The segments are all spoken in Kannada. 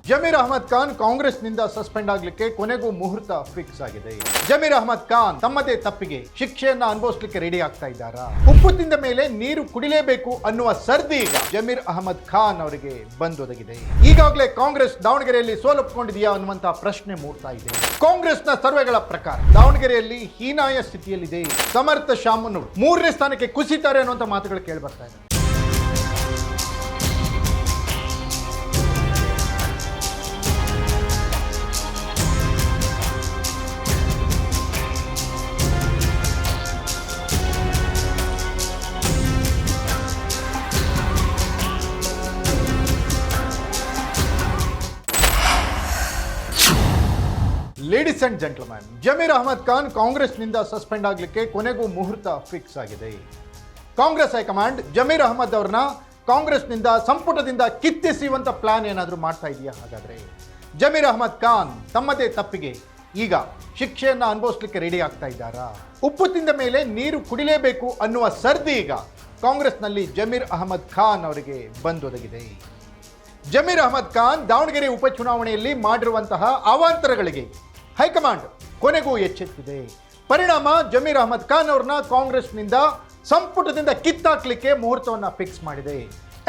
ಜಮೀರ್ ಅಹಮದ್ ಖಾನ್ ಕಾಂಗ್ರೆಸ್ನಿಂದ ಸಸ್ಪೆಂಡ್ ಆಗಲಿಕ್ಕೆ ಕೊನೆಗೂ ಮುಹೂರ್ತ ಫಿಕ್ಸ್ ಆಗಿದೆ. ಜಮೀರ್ ಅಹಮದ್ ಖಾನ್ ತಮ್ಮದೇ ತಪ್ಪಿಗೆ ಶಿಕ್ಷೆಯನ್ನ ಅನುಭವಿಸಲಿಕ್ಕೆ ರೆಡಿ ಆಗ್ತಾ ಇದ್ದಾರಾ? ಉಪ್ಪು ತಿಂದ ಮೇಲೆ ನೀರು ಕುಡಿಲೇಬೇಕು ಅನ್ನುವ ಸರ್ದಿ ಈಗ ಜಮೀರ್ ಅಹಮದ್ ಖಾನ್ ಅವರಿಗೆ ಬಂದೊದಗಿದೆ. ಈಗಾಗಲೇ ಕಾಂಗ್ರೆಸ್ ದಾವಣಗೆರೆಯಲ್ಲಿ ಸೋಲೊಪ್ಪಿಕೊಂಡಿದೆಯಾ ಅನ್ನುವಂತಹ ಪ್ರಶ್ನೆ ಮೂಡ್ತಾ ಇದೆ. ಕಾಂಗ್ರೆಸ್ನ ಸರ್ವೆಗಳ ಪ್ರಕಾರ ದಾವಣಗೆರೆಯಲ್ಲಿ ಹೀನಾಯ ಸ್ಥಿತಿಯಲ್ಲಿದೆ. ಸಮರ್ಥ ಶಾಮನೂರ್ 3ನೇ ಸ್ಥಾನಕ್ಕೆ ಕುಸಿತಾರೆ ಅನ್ನುವಂಥ ಮಾತುಗಳು ಕೇಳಿ ಬರ್ತಾ ಇದೆ. Ladies and gentleman, Zameer Ahmed Khan ಕಾಂಗ್ರೆಸ್ನಿಂದ ಸಸ್ಪೆಂಡ್ ಆಗಲಿಕ್ಕೆ ಕೊನೆಗೂ ಮುಹೂರ್ತ ಫಿಕ್ಸ್ ಆಗಿದೆ. ಕಾಂಗ್ರೆಸ್ ಹೈಕಮಾಂಡ್ ಜಮೀರ್ ಅಹಮದ್ ಅವರನ್ನ ಕಾಂಗ್ರೆಸ್ನಿಂದ ಸಂಪುಟದಿಂದ ಕಿತ್ತೆಸೆಯುವಂತ ಪ್ಲಾನ್ ಏನಾದರೂ ಮಾಡ್ತಾ ಇದೆಯಾ? ಹಾಗಾದ್ರೆ ಜಮೀರ್ ಅಹಮದ್ ಖಾನ್ ತಮ್ಮದೇ ತಪ್ಪಿಗೆ ಈಗ ಶಿಕ್ಷೆಯನ್ನ ಅನುಭವಿಸಲಿಕ್ಕೆ ರೆಡಿ ಆಗ್ತಾ ಇದ್ದಾರಾ? ಉಪ್ಪು ತಿಂದ ಮೇಲೆ ನೀರು ಕುಡಿಲೇಬೇಕು ಅನ್ನುವ ಸರ್ದಿ ಈಗ ಕಾಂಗ್ರೆಸ್ನಲ್ಲಿ ಜಮೀರ್ ಅಹಮದ್ ಖಾನ್ ಅವರಿಗೆ ಬಂದೊದಗಿದೆ. ಜಮೀರ್ ಅಹಮದ್ ಖಾನ್ ದಾವಣಗೆರೆ ಉಪಚುನಾವಣೆಯಲ್ಲಿ ಮಾಡಿರುವಂತಹ ಅವಾಂತರಗಳಿಗೆ ಹೈಕಮಾಂಡ್ ಕೊನೆಗೂ ಎಚ್ಚೆತ್ತಿದೆ. ಪರಿಣಾಮ ಜಮೀರ್ ಅಹಮದ್ ಖಾನ್ ಅವ್ರನ್ನ ಕಾಂಗ್ರೆಸ್ನಿಂದ ಸಂಪುಟದಿಂದ ಕಿತ್ತಾಕ್ಲಿಕ್ಕೆ ಮುಹೂರ್ತವನ್ನು ಫಿಕ್ಸ್ ಮಾಡಿದೆ.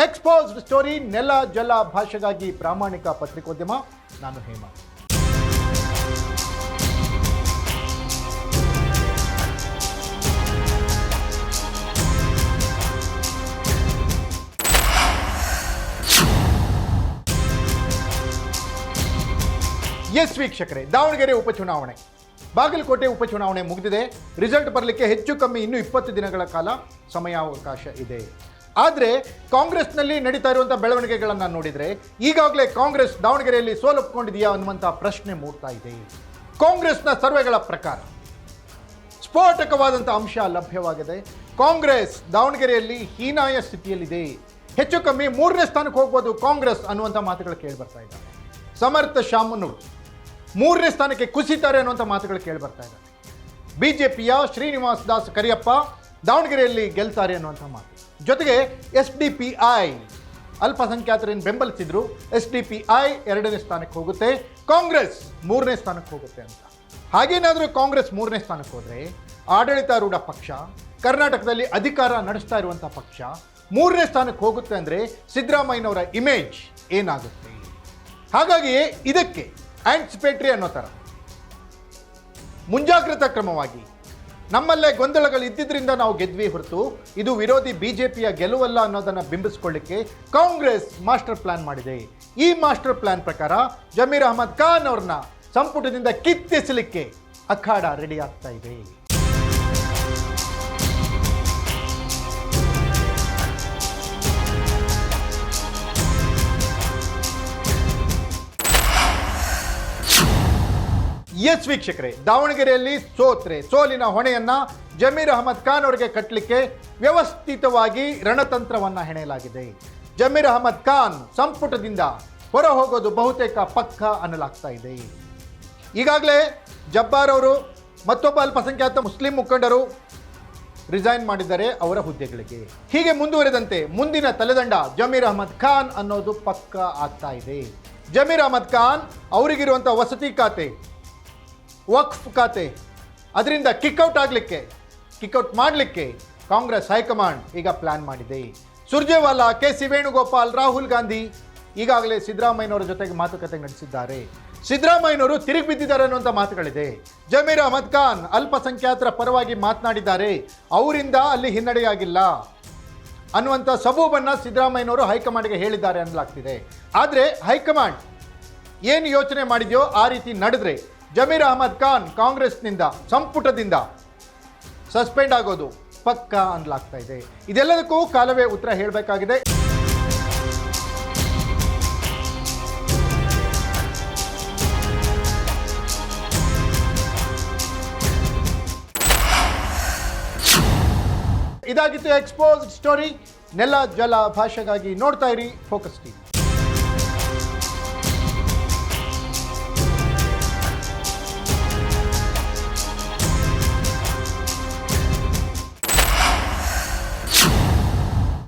ಎಕ್ಸ್ಪೋಸ್ಡ್ ಸ್ಟೋರಿ, ನೆಲ ಜಲ ಭಾಷೆಗಾಗಿ ಪ್ರಾಮಾಣಿಕ ಪತ್ರಿಕೋದ್ಯಮ. ನಾನು ಹೇಮಾ. ಎಸ್ ವೀಕ್ಷಕರೇ, ದಾವಣಗೆರೆ ಉಪಚುನಾವಣೆ, ಬಾಗಲಕೋಟೆ ಉಪಚುನಾವಣೆ ಮುಗಿದಿದೆ. ರಿಸಲ್ಟ್ ಬರಲಿಕ್ಕೆ ಹೆಚ್ಚು ಕಮ್ಮಿ ಇನ್ನೂ 20 ದಿನಗಳ ಕಾಲ ಸಮಯಾವಕಾಶ ಇದೆ. ಆದರೆ ಕಾಂಗ್ರೆಸ್ನಲ್ಲಿ ನಡೀತಾ ಇರುವಂಥ ಬೆಳವಣಿಗೆಗಳನ್ನು ನೋಡಿದರೆ ಈಗಾಗಲೇ ಕಾಂಗ್ರೆಸ್ ದಾವಣಗೆರೆಯಲ್ಲಿ ಸೋಲೊಪ್ಪಿಕೊಂಡಿದೆಯಾ ಅನ್ನುವಂಥ ಪ್ರಶ್ನೆ ಮೂಡ್ತಾ ಇದೆ. ಕಾಂಗ್ರೆಸ್ನ ಸರ್ವೆಗಳ ಪ್ರಕಾರ ಸ್ಫೋಟಕವಾದಂಥ ಅಂಶ ಲಭ್ಯವಾಗಿದೆ. ಕಾಂಗ್ರೆಸ್ ದಾವಣಗೆರೆಯಲ್ಲಿ ಹೀನಾಯ ಸ್ಥಿತಿಯಲ್ಲಿದೆ. ಹೆಚ್ಚು ಕಮ್ಮಿ 3ನೇ ಸ್ಥಾನಕ್ಕೆ ಹೋಗ್ಬೋದು ಕಾಂಗ್ರೆಸ್ ಅನ್ನುವಂಥ ಮಾತುಗಳು ಕೇಳಿ ಬರ್ತಾ ಇದ್ದಾವೆ. ಸಮರ್ಥ ಶಾಮನೂರ್ 3ನೇ ಸ್ಥಾನಕ್ಕೆ ಕುಸಿತಾರೆ ಅನ್ನುವಂಥ ಮಾತುಗಳು ಕೇಳಿ ಬರ್ತಾ ಇದ್ದಾರೆ. ಬಿಜೆಪಿಯ ಶ್ರೀನಿವಾಸ್ ದಾಸ್ ಕರಿಯಪ್ಪ ದಾವಣಗೆರೆಯಲ್ಲಿ ಗೆಲ್ತಾರೆ ಅನ್ನುವಂಥ ಮಾತು. ಜೊತೆಗೆ SDPI ಅಲ್ಪಸಂಖ್ಯಾತರನ್ನು ಬೆಂಬಲಿಸಿದ್ರು. SDPI 2ನೇ ಸ್ಥಾನಕ್ಕೆ ಹೋಗುತ್ತೆ, ಕಾಂಗ್ರೆಸ್ 3ನೇ ಸ್ಥಾನಕ್ಕೆ ಹೋಗುತ್ತೆ ಅಂತ. ಹಾಗೇನಾದರೂ ಕಾಂಗ್ರೆಸ್ 3ನೇ ಸ್ಥಾನಕ್ಕೆ ಹೋದರೆ ಆಡಳಿತಾರೂಢ ಪಕ್ಷ, ಕರ್ನಾಟಕದಲ್ಲಿ ಅಧಿಕಾರ ನಡೆಸ್ತಾ ಇರುವಂಥ ಪಕ್ಷ 3ನೇ ಸ್ಥಾನಕ್ಕೆ ಹೋಗುತ್ತೆ ಅಂದರೆ ಸಿದ್ದರಾಮಯ್ಯನವರ ಇಮೇಜ್ ಏನಾಗುತ್ತೆ? ಹಾಗಾಗಿಯೇ ಇದಕ್ಕೆ ಆಂಟಿಸಿಪೇಟರಿ ಅನ್ನೋ ಥರ ಮುಂಜಾಗ್ರತಾ ಕ್ರಮವಾಗಿ ನಮ್ಮಲ್ಲೇ ಗೊಂದಲಗಳು ಇದ್ದಿದ್ದರಿಂದ ನಾವು ಗೆದ್ವಿ ಹೊರತು ಇದು ವಿರೋಧಿ ಬಿಜೆಪಿಯ ಗೆಲುವಲ್ಲ ಅನ್ನೋದನ್ನು ಬಿಂಬಿಸ್ಕೊಳ್ಳಿಕ್ಕೆ ಕಾಂಗ್ರೆಸ್ ಮಾಸ್ಟರ್ ಪ್ಲಾನ್ ಮಾಡಿದೆ. ಈ ಮಾಸ್ಟರ್ ಪ್ಲಾನ್ ಪ್ರಕಾರ ಜಮೀರ್ ಅಹಮದ್ ಖಾನ್ ಅವ್ರನ್ನ ಸಂಪುಟದಿಂದ ಕಿತ್ತೆಸಲಿಕ್ಕೆ ಅಖಾಡ ರೆಡಿ ಆಗ್ತಾ ಇದೆ. ಎಸ್ ವೀಕ್ಷಕರೇ, ದಾವಣಗೆರೆಯಲ್ಲಿ ಸೋಲಿನ ಹೊಣೆಯನ್ನ ಜಮೀರ್ ಅಹಮದ್ ಖಾನ್ ಅವರಿಗೆ ಕಟ್ಟಲಿಕ್ಕೆ ವ್ಯವಸ್ಥಿತವಾಗಿ ರಣತಂತ್ರವನ್ನು ಹೆಣೆಯಲಾಗಿದೆ. ಜಮೀರ್ ಅಹಮದ್ ಖಾನ್ ಸಂಪುಟದಿಂದ ಹೊರ ಹೋಗೋದು ಬಹುತೇಕ ಪಕ್ಕ ಅನ್ನಲಾಗ್ತಾ ಇದೆ. ಈಗಾಗಲೇ ಜಬ್ಬಾರ್ ಅವರು ಮತ್ತೊಬ್ಬ ಅಲ್ಪಸಂಖ್ಯಾತ ಮುಸ್ಲಿಂ ಮುಖಂಡರು ರಿಸೈನ್ ಮಾಡಿದ್ದಾರೆ ಅವರ ಹುದ್ದೆಗಳಿಗೆ. ಹೀಗೆ ಮುಂದುವರೆದಂತೆ ಮುಂದಿನ ತಲೆದಂಡ ಜಮೀರ್ ಅಹಮದ್ ಖಾನ್ ಅನ್ನೋದು ಪಕ್ಕ ಆಗ್ತಾ ಇದೆ. ಜಮೀರ್ ಅಹಮದ್ ಖಾನ್ ಅವರಿಗಿರುವಂಥ ವಸತಿ ಖಾತೆ, ವಕ್ಫ್ ಖಾತೆ, ಅದರಿಂದ ಕಿಕ್ಔಟ್ ಮಾಡಲಿಕ್ಕೆ ಕಾಂಗ್ರೆಸ್ ಹೈಕಮಾಂಡ್ ಈಗ ಪ್ಲಾನ್ ಮಾಡಿದೆ. ಸುರ್ಜೇವಾಲಾ, KC ವೇಣುಗೋಪಾಲ್, ರಾಹುಲ್ ಗಾಂಧಿ ಈಗಾಗಲೇ ಸಿದ್ದರಾಮಯ್ಯನವರ ಜೊತೆಗೆ ಮಾತುಕತೆ ನಡೆಸಿದ್ದಾರೆ. ಸಿದ್ದರಾಮಯ್ಯನವರು ತಿರುಗಿ ಬಿದ್ದಿದ್ದಾರೆ ಅನ್ನುವಂಥ ಮಾತುಗಳಿದೆ. ಜಮೀರ್ ಅಹಮದ್ ಖಾನ್ ಅಲ್ಪಸಂಖ್ಯಾತರ ಪರವಾಗಿ ಮಾತನಾಡಿದ್ದಾರೆ, ಅವರಿಂದ ಅಲ್ಲಿ ಹಿನ್ನಡೆಯಾಗಿಲ್ಲ ಅನ್ನುವಂಥ ಸಬೂಬನ್ನು ಸಿದ್ದರಾಮಯ್ಯನವರು ಹೈಕಮಾಂಡ್ಗೆ ಹೇಳಿದ್ದಾರೆ ಅನ್ನಲಾಗ್ತಿದೆ. ಆದರೆ ಹೈಕಮಾಂಡ್ ಏನು ಯೋಚನೆ ಮಾಡಿದೆಯೋ ಆ ರೀತಿ ನಡೆದ್ರೆ ಜಮೀರ್ ಅಹಮದ್ ಖಾನ್ ಕಾಂಗ್ರೆಸ್ನಿಂದ ಸಂಪುಟದಿಂದ ಸಸ್ಪೆಂಡ್ ಆಗೋದು ಪಕ್ಕ ಅನ್ನಲಾಗ್ತಾ ಇದೆ. ಇದೆಲ್ಲದಕ್ಕೂ ಕಾಲವೇ ಉತ್ತರ ಹೇಳಬೇಕಾಗಿದೆ. ಇದಾಗಿತ್ತು ಎಕ್ಸ್ಪೋಸ್ಡ್ ಸ್ಟೋರಿ. ನೆಲ ಜಲ ಭಾಷೆಗಾಗಿ ನೋಡ್ತಾ ಇರಿ ಫೋಕಸ್ ಟಿವಿ.